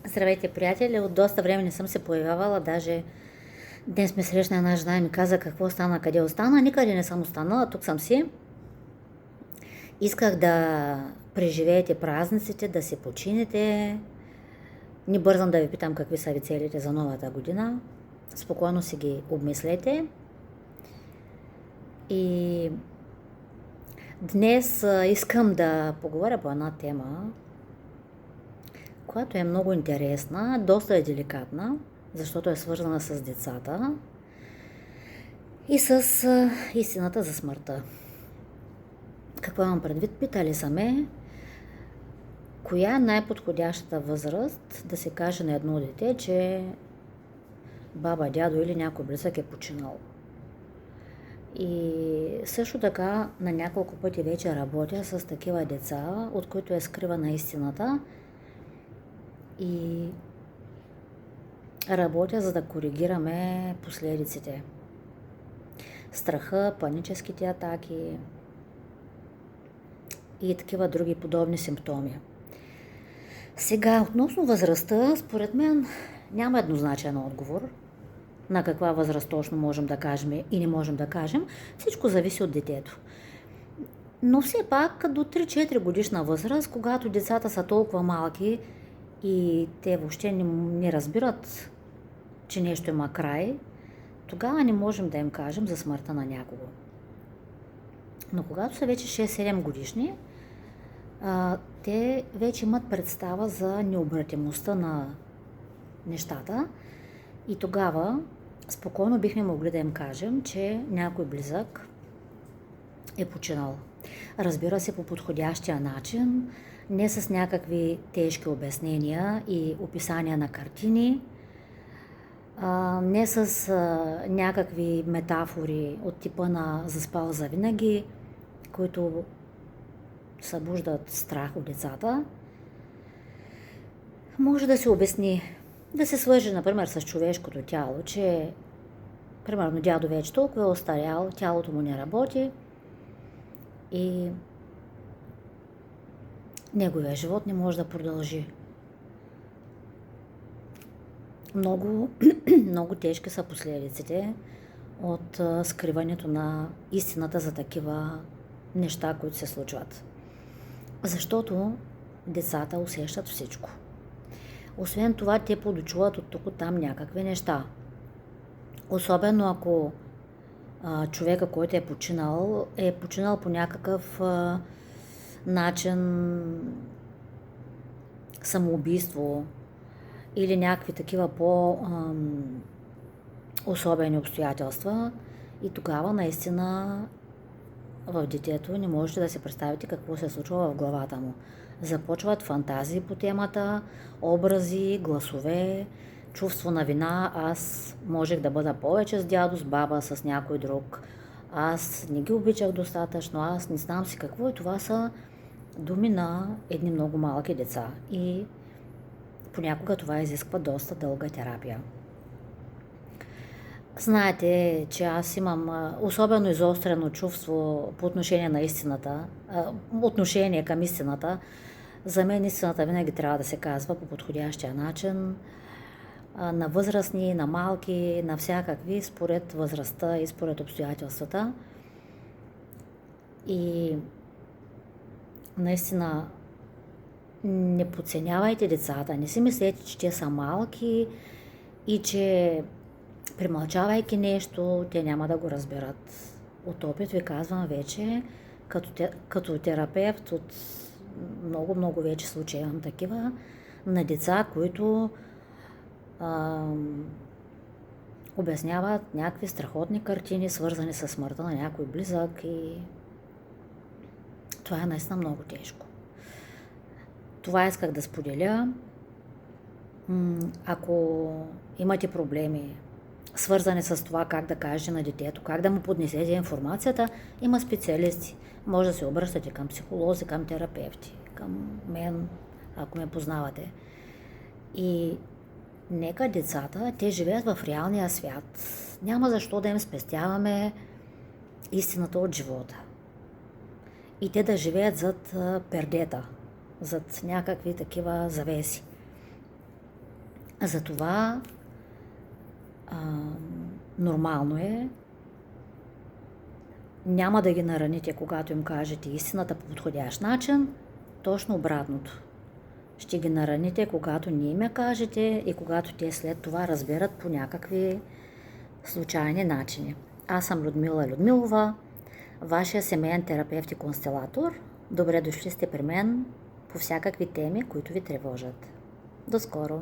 Здравейте, приятели! От доста време не съм се появявала, даже днес ме срещна една жена и ми каза какво стана, къде остана. Никъде не съм останала, тук съм си. Исках да преживеете празниците, да се починете. Не бързам да ви питам какви са ви целите за новата година. Спокойно си ги обмислете. И днес искам да поговоря по една тема, която е много интересна, доста е деликатна, защото е свързана с децата и с истината за смъртта. Какво имам предвид? Питали са ме, коя е най-подходящата възраст да се каже на едно дете, че баба, дядо или някой близък е починал. И също така на няколко пъти вече работя с такива деца, от които е скривана истината, и работя, за да коригираме последиците. Страха, паническите атаки и такива други подобни симптоми. Сега, относно възрастта, според мен няма еднозначен отговор на каква възраст точно можем да кажем и не можем да кажем. Всичко зависи от детето. Но все пак до 3-4 годишна възраст, когато децата са толкова малки и те въобще не разбират, че нещо има край, тогава не можем да им кажем за смъртта на някого. Но когато са вече 6-7 годишни, те вече имат представа за необратимостта на нещата и тогава спокойно бихме могли да им кажем, че някой близък е починал. Разбира се, по подходящия начин, не с някакви тежки обяснения и описания на картини, не с някакви метафори от типа на заспал завинаги, които събуждат страх от децата. Може да се обясни, да се свърже, например, с човешкото тяло, че, примерно, дядо вече толкова е остарял, тялото му не работи и неговия живот не може да продължи. Много, много тежки са последиците от скриването на истината за такива неща, които се случват. Защото децата усещат всичко. Освен това, те подочуват от тук там някакви неща. Особено ако човека, който е починал по някакъв начин, самоубийство или някакви такива по-особени обстоятелства, и тогава наистина в детето не можете да си представите какво се случва в главата му. Започват фантазии по темата, образи, гласове, чувство на вина. Аз можех да бъда повече с дядо, с баба, с някой друг. Аз не ги обичах достатъчно, аз не знам си какво. И това са думи на едни много малки деца. И понякога това изисква доста дълга терапия. Знаете, че аз имам особено изострено чувство по отношение на истината, отношение към истината. За мен истината винаги трябва да се казва по подходящия начин, на възрастни, на малки, на всякакви, според възрастта и според обстоятелствата. И наистина не подценявайте децата, не си мислете, че те са малки и че премълчавайки нещо, те няма да го разберат. От опит ви казвам вече, като терапевт от много вече случаи имам такива, на деца, които обясняват някакви страхотни картини, свързани с смъртта на някой близък, и това е наистина много тежко. Това исках да споделя. Ако имате проблеми, свързани с това как да кажете на детето, как да му поднесете информацията, има специалисти. Може да се обръщате към психолози, към терапевти, към мен, ако ме познавате. И нека децата, те живеят в реалния свят. Няма защо да им спестяваме истината от живота. И те да живеят зад пердета, зад някакви такива завеси. Затова нормално е, няма да ги нараните, когато им кажете истината по подходящ начин, точно обратното. Ще ги нараните, когато не им я кажете и когато те след това разберат по някакви случайни начини. Аз съм Людмила Людмилова, вашия семейен терапевт и констелатор. Добре дошли сте при мен по всякакви теми, които ви тревожат. До скоро!